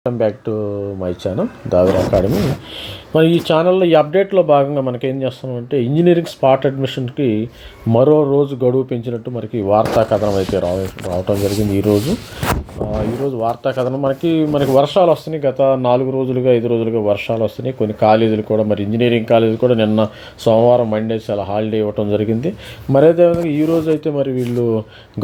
Welcome back to my channel Davir academy. మరి ఈ ఛానల్లో ఈ అప్డేట్లో భాగంగా మనకి ఏం చేస్తున్నామంటే ఇంజనీరింగ్ స్పాట్ అడ్మిషన్కి మరో రోజు గడువు పెంచినట్టు మనకి వార్తా కథనం అయితే రావటం జరిగింది. ఈరోజు వార్తా కథనం మనకి వర్షాలు వస్తున్నాయి. గత 5 రోజులుగా వర్షాలు వస్తున్నాయి. కొన్ని కాలేజీలు కూడా, మరి ఇంజనీరింగ్ కాలేజీలు కూడా నిన్న సోమవారం మండే చాలా హాలిడే ఇవ్వటం జరిగింది. మరి అదేవిధంగా ఈరోజు అయితే మరి వీళ్ళు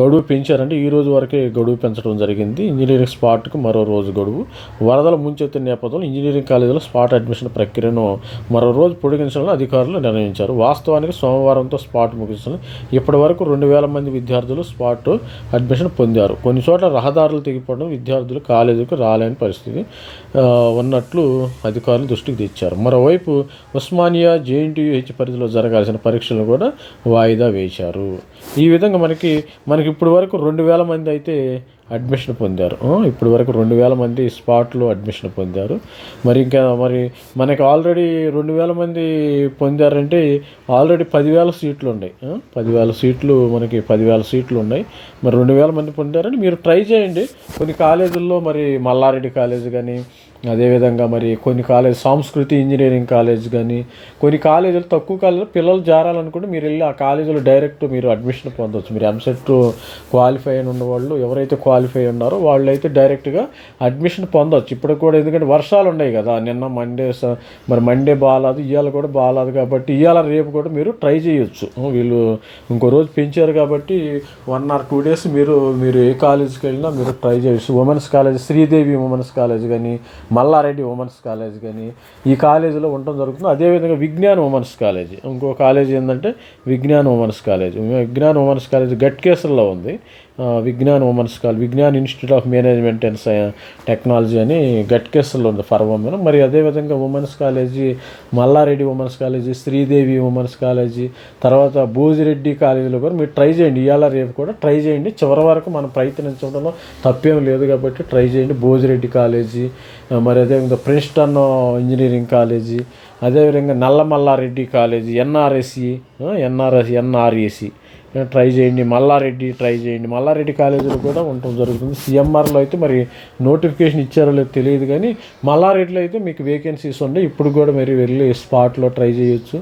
గడువు పెంచారంటే ఈ రోజు వరకే గడువు పెంచడం జరిగింది. ఇంజనీరింగ్ స్పాట్కి మరో రోజు గడువు. వరదల ముంచెత్తిన నేపథ్యంలో ఇంజనీరింగ్ కాలేజీలో స్పాట్ అడ్మిషన్ ప్రక్రియను మరో రోజు పొడిగించాలని అధికారులు నిర్ణయించారు. వాస్తవానికి సోమవారంతో స్పాట్ ముగిస్తుంది. ఇప్పటి వరకు 2000 మంది విద్యార్థులు స్పాట్ అడ్మిషన్ పొందారు. కొన్ని చోట్ల రహదారులు తెగిపోవడం విద్యార్థులు కాలేజీకి రాలేని పరిస్థితి ఉన్నట్లు అధికారులు దృష్టికి తెచ్చారు. మరోవైపు ఉస్మానియా, JNTU పరిధిలో జరగాల్సిన పరీక్షలు కూడా వాయిదా వేశారు. ఈ విధంగా మనకి ఇప్పటి వరకు 2000 మంది అయితే అడ్మిషన్ పొందారు. ఇప్పటి వరకు 2000 మంది స్పాట్లో అడ్మిషన్ పొందారు. మనకి ఆల్రెడీ 2000 మంది పొందారంటే ఆల్రెడీ 10,000 సీట్లు ఉన్నాయి. 10,000 సీట్లు మనకి 10,000 సీట్లు ఉన్నాయి. మరి 2000 మంది పొందారంటే మీరు ట్రై చేయండి. కొన్ని కాలేజీల్లో మరి మల్లారెడ్డి కాలేజ్ కానీ, అదేవిధంగా మరి కొన్ని కాలేజ్ సంస్కృతి ఇంజనీరింగ్ కాలేజ్ కానీ, కొన్ని కాలేజీలు తక్కువ కాలేజీలో పిల్లలు జారాలనుకుంటే మీరు వెళ్ళి ఆ కాలేజీలో డైరెక్ట్ మీరు అడ్మిషన్ పొందవచ్చు. మీరు ఎంసెట్ క్వాలిఫై అయిన ఉన్నవాళ్ళు, ఎవరైతే క్వాలిఫై ఉన్నారో వాళ్ళు అయితే డైరెక్ట్గా అడ్మిషన్ పొందవచ్చు ఇప్పుడు కూడా. ఎందుకంటే వర్షాలు ఉన్నాయి కదా, నిన్న మండే బాగాలేదు, ఇవాళ కూడా బాగాలేదు కాబట్టి ఇవాళ రేపు కూడా మీరు ట్రై చేయొచ్చు. వీళ్ళు ఇంకో రోజు పెంచారు కాబట్టి 1 or 2 days మీరు ఏ కాలేజీకి వెళ్ళినా మీరు ట్రై చేయొచ్చు. Women's college, Sridevi women's college కానీ, మల్లారెడ్డి ఉమెన్స్ కాలేజ్ కానీ ఈ కాలేజీలో ఉండటం జరుగుతుంది. అదేవిధంగా విజ్ఞాన్ ఉమెన్స్ కాలేజ్, ఇంకో కాలేజ్ ఏంటంటే విజ్ఞాన్ ఉమెన్స్ కాలేజ్ గట్కేసర్లో ఉంది. Vignan women's college, Vignan institute of management and technology అని గట్కేసర్లో ఉంది ఫర్ ఉమెన్. మరి అదేవిధంగా women's college, Malla Reddy women's college, Sridevi women's college, తర్వాత భోజిరెడ్డి కాలేజీలో కూడా మీరు ట్రై చేయండి. ఇవాళ రేపు కూడా ట్రై చేయండి. చివరి వరకు మనం ప్రయత్నించడంలో తప్పేం లేదు కాబట్టి ట్రై చేయండి. భోజిరెడ్డి కాలేజీ, మరి అదేవిధంగా ప్రిన్స్టన్ ఇంజనీరింగ్ కాలేజీ, అదేవిధంగా నల్లమల్లారెడ్డి కాలేజీ, NREC ట్రై చేయండి. మల్లారెడ్డి కాలేజీలో కూడా ఉండటం జరుగుతుంది. CMRలో అయితే మరి నోటిఫికేషన్ ఇచ్చారో లేదో తెలియదు కానీ మల్లారెడ్డిలో అయితే మీకు వేకెన్సీస్ ఉన్నాయి. ఇప్పుడు కూడా మరి వెళ్ళి స్పాట్లో ట్రై చేయొచ్చు.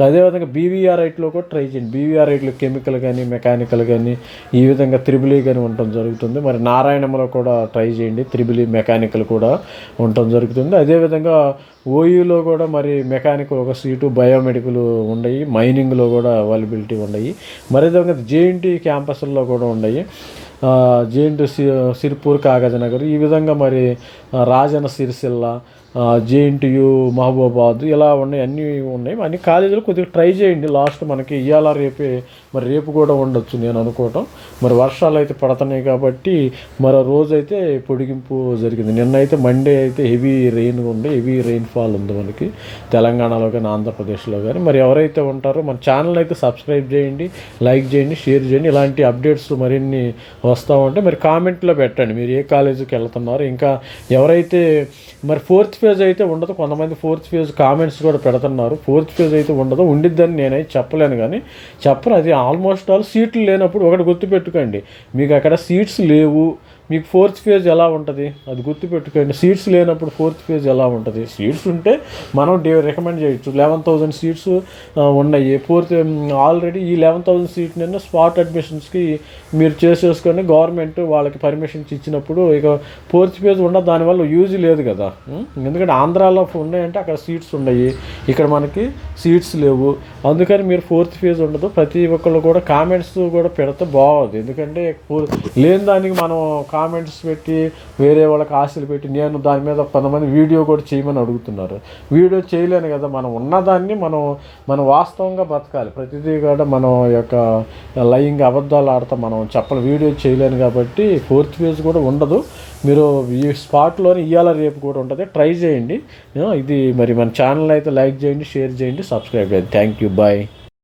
అదేవిధంగా BVR8లో కూడా ట్రై చేయండి. BVR8లో కెమికల్ కానీ, మెకానికల్ కానీ, ఈ విధంగా త్రిబుల్ కానీ ఉండటం జరుగుతుంది. మరి నారాయణంలో కూడా ట్రై చేయండి. త్రిబుల్ మెకానికల్ కూడా ఉండటం జరుగుతుంది. అదేవిధంగా OUలో కూడా మరి మెకానికల్ ఒక సీటు, బయోమెడికల్ ఉన్నాయి. మైనింగ్లో కూడా అవైలబిలిటీ ఉన్నాయి. మరి అదేవిధంగా JNTU క్యాంపస్లో కూడా ఉన్నాయి. JNTU సిర్పూర్, కాగజ్నగర్, ఈ విధంగా మరి రాజన్న సిరిసిల్ల, JNTU మహబూబాబాద్ ఇలా ఉన్నాయి, అన్నీ ఉన్నాయి. అన్ని కాలేజీలు కొద్దిగా ట్రై చేయండి. లాస్ట్ మనకి ఇవాళ రేపు కూడా ఉండొచ్చు నేను అనుకోవటం. మరి వర్షాలు అయితే పడుతున్నాయి కాబట్టి మరో రోజు అయితే పొడిగింపు జరిగింది. నిన్న అయితే మండే అయితే హెవీ రెయిన్ఫాల్ ఉంది మనకి తెలంగాణలో కానీ, ఆంధ్రప్రదేశ్లో కానీ. మరి ఎవరైతే ఉంటారో మన ఛానల్ అయితే సబ్స్క్రైబ్ చేయండి, లైక్ చేయండి, షేర్ చేయండి. ఇలాంటి అప్డేట్స్ మరిన్ని వస్తూ ఉంటే మరి కామెంట్లో పెట్టండి మీరు ఏ కాలేజీకి వెళ్తున్నారు. ఇంకా ఎవరైతే మరి 4th phase అయితే ఉండదు, కొంతమంది 4th phase కామెంట్స్ కూడా పెడుతున్నారు. 4th phase అయితే ఉండదు, ఉండిద్దని నేనైతే చెప్పలేను కానీ అది ఆల్మోస్ట్ ఆల్ సీట్లు లేనప్పుడు ఒకటి గుర్తుపెట్టుకోండి, మీకు అక్కడ సీట్స్ లేవు, మీకు 4th phase ఎలా ఉంటుంది అది గుర్తుపెట్టుకోండి. సీట్స్ లేనప్పుడు 4th phase ఎలా ఉంటుంది? సీట్స్ ఉంటే మనం రికమెండ్ చేయొచ్చు. 11,000 సీట్స్ ఉన్నాయి. ఆల్రెడీ ఈ 11,000 సీట్ నిన్న స్పాట్ అడ్మిషన్స్కి మీరు చేసేసుకొని గవర్నమెంట్ వాళ్ళకి పర్మిషన్స్ ఇచ్చినప్పుడు ఇక 4th phase ఉండదు. దానివల్ల యూజ్ లేదు కదా. ఎందుకంటే ఆంధ్రాలో ఉన్నాయంటే అక్కడ సీట్స్ ఉన్నాయి, ఇక్కడ మనకి సీట్స్ లేవు. అందుకని మీరు 4th phase ఉండదు. ప్రతి ఒక్కళ్ళు కూడా కామెంట్స్ కూడా పెడితే బాగోదు. ఎందుకంటే లేని దానికి మనం కామెంట్స్ పెట్టి వేరే వాళ్ళకి ఆశలు పెట్టి నేను దాని మీద కొంతమంది వీడియో కూడా చేయమని అడుగుతున్నారు. వీడియో చేయలేను కదా. మనం ఉన్నదాన్ని మనం వాస్తవంగా బతకాలి. ప్రతిదీ కూడా మనం యొక్క లయింగ్ అబద్ధాలు ఆడతాం, మనం వీడియో చేయలేను కాబట్టి 4th phase కూడా ఉండదు. మీరు ఈ స్పాట్లోని ఇవాళ రేపు కూడా ఉంటుంది, ట్రై చేయండి. ఇది మరి మన ఛానల్ అయితే లైక్ చేయండి, షేర్ చేయండి, సబ్స్క్రైబ్ చేయండి. Thank you, bye.